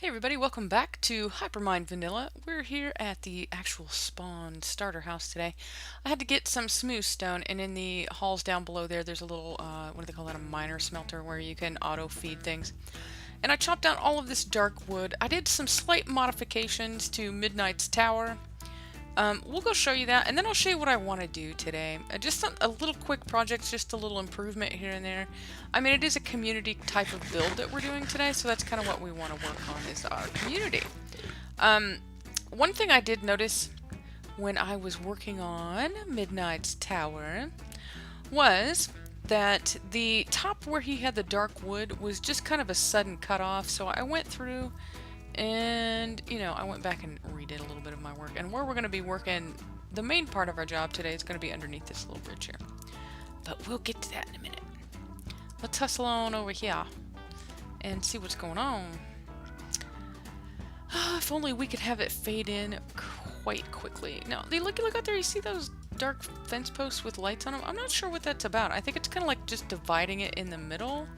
Hey everybody, welcome back to Hypermine Vanilla. We're here at the actual spawn starter house today. I had to get some smooth stone, and in the halls down below there's a little, what do they call that, a miner smelter where you can auto feed things. And I chopped down all of this dark wood. I did some slight modifications to Midnight's Tower. We'll go show you that, and then I'll show you what I want to do today. Just a little quick project, just a little improvement here and there. I mean, it is a community type of build that we're doing today, so that's kind of what we want to work on is our community. One thing I did notice when I was working on Midnight's Tower was that the top where he had the dark wood was just kind of a sudden cutoff, so I went through and, I went back and redid a little bit of my work. And where we're going to be working, the main part of our job today is going to be underneath this little bridge here. But we'll get to that in a minute. Let's hustle on over here and see what's going on. If only we could have it fade in quite quickly. Now, look out there, you see those dark fence posts with lights on them? I'm not sure what that's about. I think it's kind of like just dividing it in the middle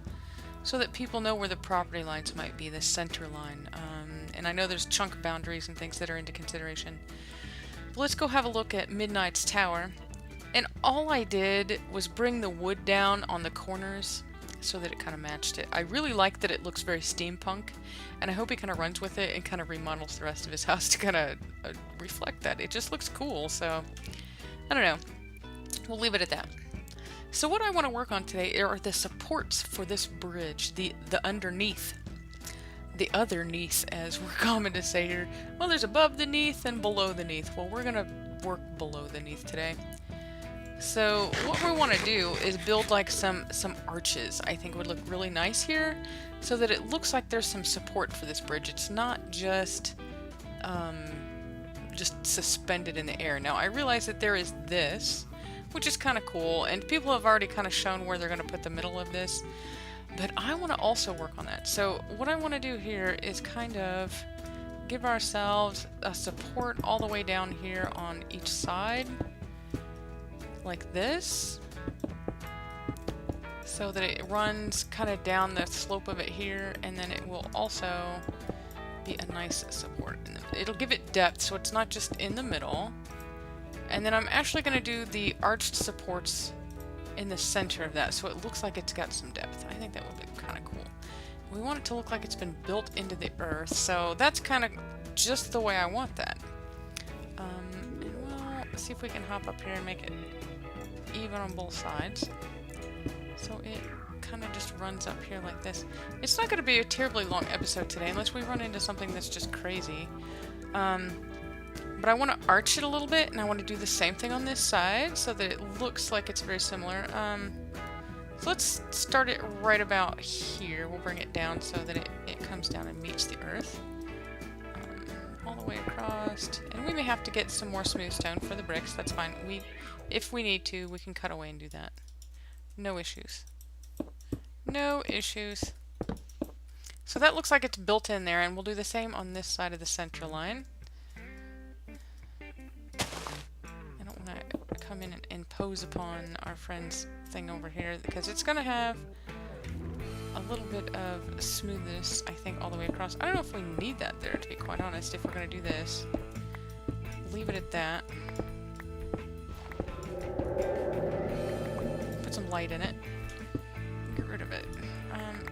so that people know where the property lines might be, the center line. And I know there's chunk boundaries and things that are into consideration. But let's go have a look at Midnight's Tower. And all I did was bring the wood down on the corners so that it kind of matched it. I really like that it looks very steampunk, and I hope he kind of runs with it and kind of remodels the rest of his house to kind of reflect that. It just looks cool, so I don't know. We'll leave it at that. So what I want to work on today are the supports for this bridge, the underneath. The other Neath, as we're common to say here. Well, there's above the Neath and below the Neath. Well, we're going to work below the Neath today. So what we want to do is build like some arches. I think would look really nice here, so that it looks like there's some support for this bridge. It's not just suspended in the air. Now, I realize that there is this, which is kind of cool, and people have already kind of shown where they're going to put the middle of this. But I want to also work on that. So what I want to do here is kind of give ourselves a support all the way down here on each side, like this, so that it runs kind of down the slope of it here, and then it will also be a nice support. And it'll give it depth, so it's not just in the middle. And then I'm actually going to do the arched supports in the center of that, so it looks like it's got some depth. I think that would be kind of cool. We want it to look like it's been built into the earth, so that's kind of just the way I want that. And we'll see if we can hop up here and make it even on both sides. So it kind of just runs up here like this. It's not going to be a terribly long episode today, unless we run into something that's just crazy. But I want to arch it a little bit, and I want to do the same thing on this side so that it looks like it's very similar. So let's start it right about here. We'll bring it down so that it comes down and meets the earth. All the way across. And we may have to get some more smooth stone for the bricks. That's fine. If we need to, we can cut away and do that. No issues. No issues. So that looks like it's built in there, and we'll do the same on this side of the center line. Come in and impose upon our friend's thing over here, because it's going to have a little bit of smoothness, I think, all the way across. I don't know if we need that there, to be quite honest, if we're going to do this. Leave it at that. Put some light in it. Get rid of it.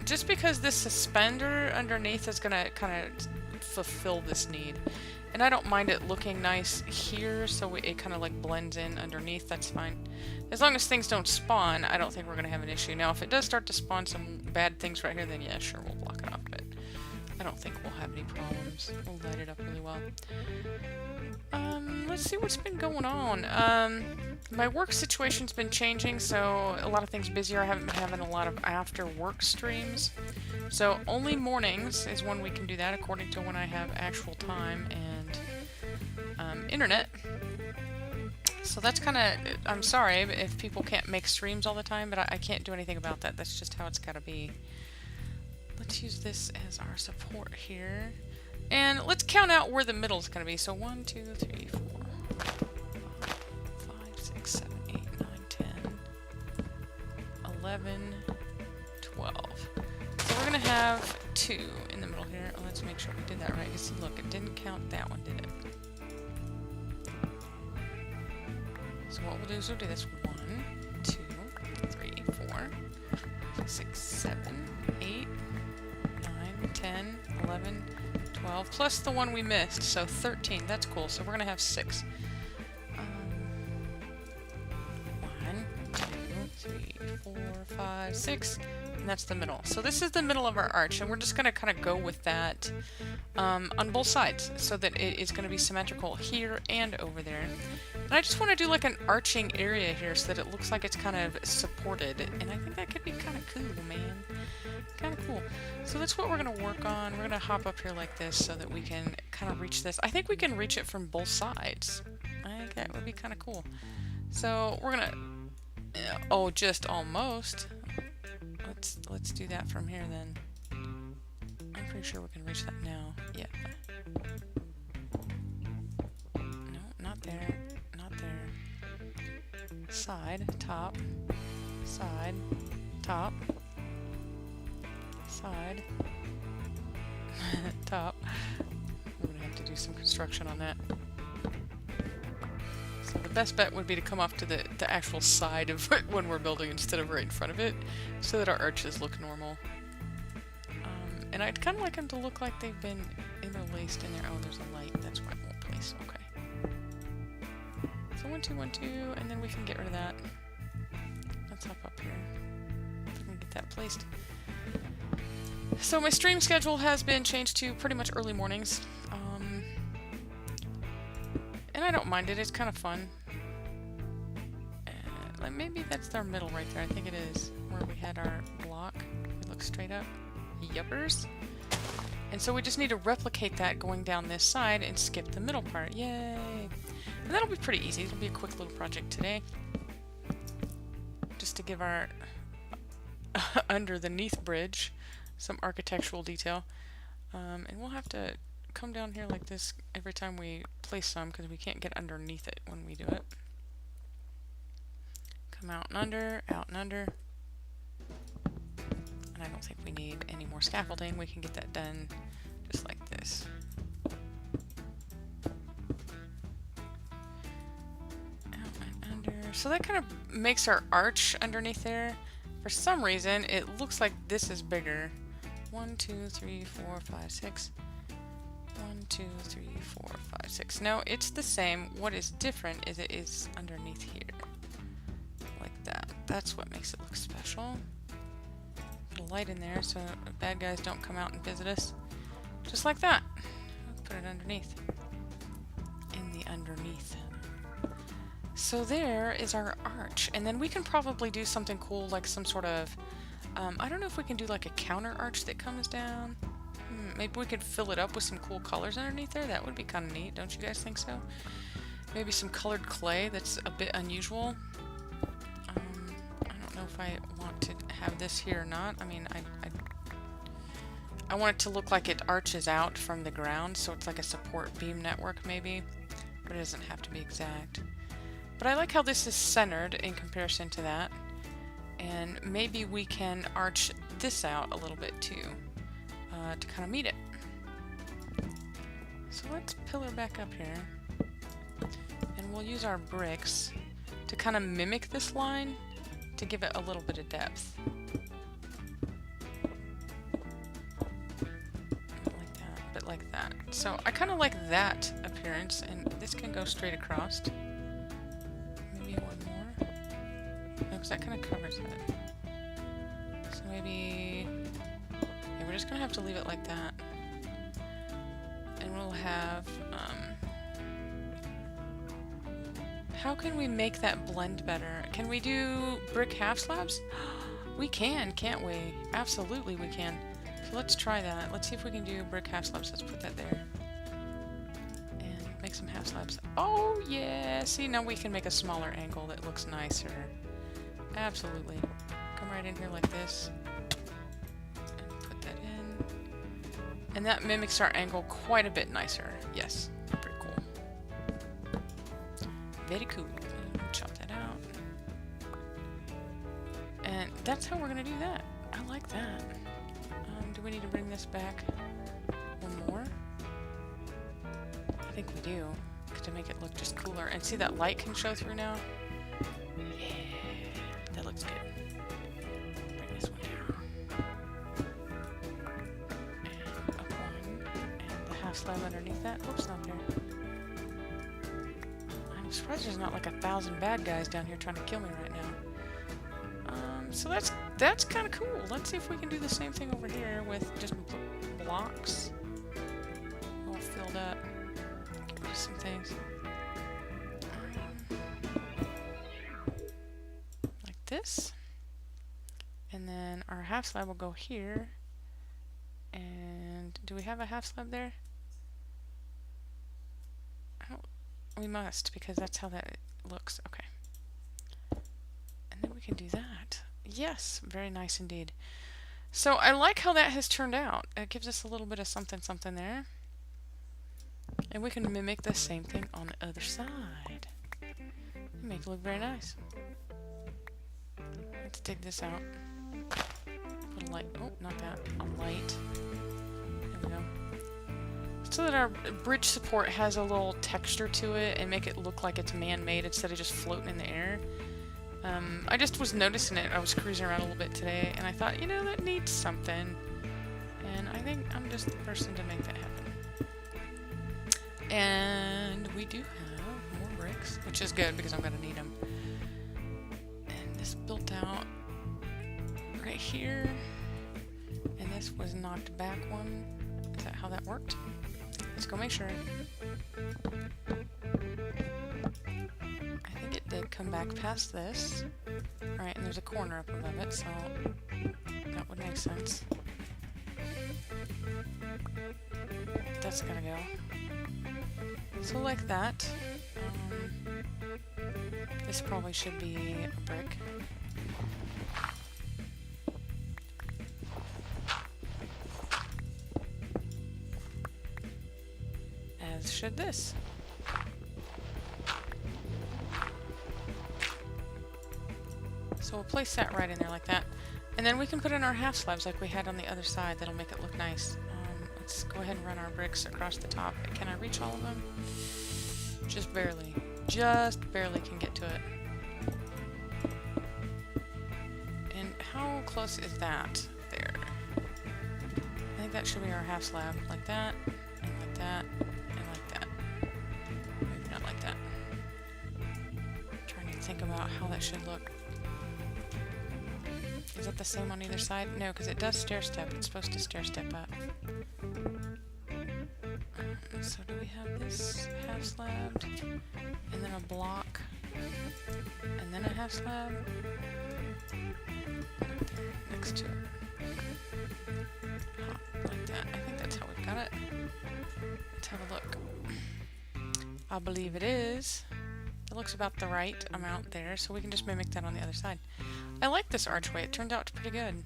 Just because this suspender underneath is going to kind of fulfill this need. And I don't mind it looking nice here, so it kind of like blends in underneath. That's fine. As long as things don't spawn, I don't think we're going to have an issue. Now, if it does start to spawn some bad things right here, then yeah, sure, we'll block it off. But I don't think we'll have any problems. We'll light it up really well. Let's see what's been going on. My work situation's been changing, so a lot of things busier. I haven't been having a lot of after work streams. So only mornings is when we can do that, according to when I have actual time and internet. So that's kind of, I'm sorry if people can't make streams all the time, but I can't do anything about that. That's just how it's got to be. Let's use this as our support here. And let's count out where the middle is going to be. So 1, 2, 3, 4, 5, 6, 7, 8, 9, 10, 11, 12. So we're going to have 2 in the middle here. let's make sure we did that right. Because look, it didn't count that one, did it? So what we'll do is we'll do this 1, 2, 3, 4, 6, 7, 8, 9, 10, 11, 12, plus the one we missed, so 13. That's cool. So we're gonna have 6. 1, 2, 3, 4, 5, 6, and that's the middle. So this is the middle of our arch, and we're just gonna kind of go with that on both sides, so that it is gonna be symmetrical here and over there. And I just want to do like an arching area here so that it looks like it's kind of supported, and I think that could be kind of cool, man. Kind of cool. So that's what we're going to work on. We're going to hop up here like this so that we can kind of reach this. I think we can reach it from both sides. I think that would be kind of cool. So we're going to... oh, just almost. Let's do that from here then. I'm pretty sure we can reach that now. Yeah. No, not there. Not there. Side, top, side, top, side, top. We're gonna have to do some construction on that. So the best bet would be to come off to the actual side of it when we're building instead of right in front of it, so that our arches look normal. And I'd kind of like them to look like they've been interlaced in there. Oh, there's a light. That's why it won't place. Okay. So 1, 2, 1, 2, and then we can get rid of that. Let's hop up here. If we can get that placed. So my stream schedule has been changed to pretty much early mornings. And I don't mind it. It's kind of fun. Like maybe that's our middle right there. I think it is. Where we had our block. We look straight up. Yuppers. And so we just need to replicate that going down this side and skip the middle part. Yay! And that'll be pretty easy. It'll be a quick little project today. Just to give our under the Neath bridge some architectural detail. And we'll have to come down here like this every time we place some, because we can't get underneath it when we do it. Come out and under, out and under. And I don't think we need any more scaffolding. We can get that done just like this. Out and under. So that kind of makes our arch underneath there. For some reason, it looks like this is bigger. 1, 2, 3, 4, 5, 6. 1, 2, 3, 4, 5, 6. No, it's the same. What is different is it is underneath here. Like that. That's what makes it look special. Put a light in there so bad guys don't come out and visit us. Just like that. Put it underneath. In the underneath. So there is our arch. And then we can probably do something cool, like some sort of... I don't know if we can do like a counter arch that comes down. Maybe we could fill it up with some cool colors underneath there. That would be kind of neat. Don't you guys think so? Maybe some colored clay that's a bit unusual. I don't know if I want to have this here or not. I mean, I want it to look like it arches out from the ground, so it's like a support beam network maybe, but it doesn't have to be exact. But I like how this is centered in comparison to that, and maybe we can arch this out a little bit too, to kind of meet it. So let's pillar back up here, and we'll use our bricks to kind of mimic this line to give it a little bit of depth. Like that. So I kind of like that appearance, and this can go straight across. Maybe one more. No, because that kind of covers it. So maybe... yeah, we're just going to have to leave it like that. And we'll have... how can we make that blend better? Can we do brick half slabs? We can, can't we? Absolutely we can. So let's try that. Let's see if we can do brick half slabs. Let's put that there. And make some half slabs. Oh, yeah! See, now we can make a smaller angle that looks nicer. Absolutely. Come right in here like this. And put that in. And that mimics our angle quite a bit nicer. Yes. Pretty cool. Very cool. Chop that out. And that's how we're going to do that. I like that. Do we need to bring this back? We'll think we do, to make it look just cooler. And see that light can show through now? Yeah, that looks good. Bring this one down. And up one. And the half slab underneath that. Oops, not there. I'm surprised there's not like 1,000 bad guys down here trying to kill me right now. So that's kind of cool. Let's see if we can do the same thing over here with just blocks. All filled up. Get rid of some things. Like this. And then our half slab will go here. And do we have a half slab there? Oh, we must, because that's how that looks. Okay. And then we can do that. Yes, very nice indeed. So I like how that has turned out. It gives us a little bit of something something there. And we can mimic the same thing on the other side. And make it look very nice. Let's dig this out. Put a light. Oh, not that. A light. There we go. So that our bridge support has a little texture to it and make it look like it's man-made instead of just floating in the air. I just was noticing it. I was cruising around a little bit today, and I thought, you know, that needs something. And I think I'm just the person to make that happen. And we do have more bricks, which is good because I'm going to need them. And this built out right here. And this was knocked back one. Is that how that worked? Let's go make sure. I think it did come back past this. Alright, and there's a corner up above it, so that would make sense. That's gonna go. So like that. This probably should be a brick. As should this. So we'll place that right in there like that. And then we can put in our half slabs like we had on the other side. That'll make it look nice. Let's go ahead and run our bricks across the top. Can I reach all of them? Just barely. Just barely can get to it. And how close is that? There. I think that should be our half slab. Like that, and like that, and like that. Maybe not like that. I'm trying to think about how that should look. Is it the same on either side? No, because it does stair step. It's supposed to stair step up. So do we have this half slabbed, and then a block, and then a half slab right there next to it. Like that. I think that's how we've got it. Let's have a look. I believe it is. It looks about the right amount there, so we can just mimic that on the other side. I like this archway. It turned out pretty good.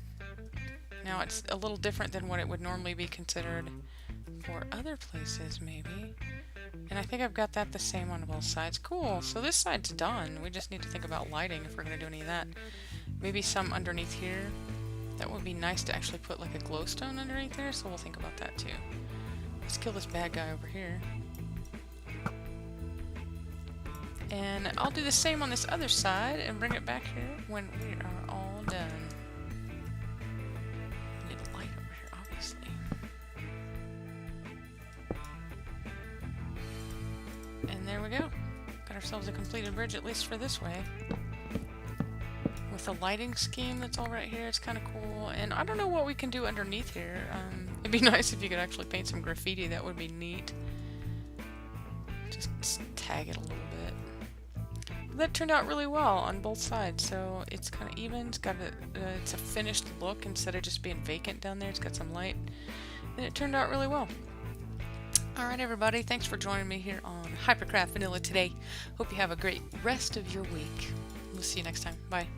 Now it's a little different than what it would normally be considered for other places, maybe. And I think I've got that the same on both sides. Cool. So this side's done. We just need to think about lighting if we're going to do any of that. Maybe some underneath here. That would be nice to actually put like a glowstone underneath there, so we'll think about that too. Let's kill this bad guy over here. And I'll do the same on this other side and bring it back here when we are all done. We need a light over here, obviously. And there we go. Got ourselves a completed bridge, at least for this way. With a lighting scheme that's all right here, it's kind of cool. And I don't know what we can do underneath here. It'd be nice if you could actually paint some graffiti, that would be neat. Just tag it a little bit. That turned out really well on both sides, so it's kind of even. It's got it's a finished look instead of just being vacant down there. It's got some light, and it turned out really well. Alright everybody, thanks for joining me here on Hypercraft Vanilla today. Hope you have a great rest of your week. We'll see you next time. Bye.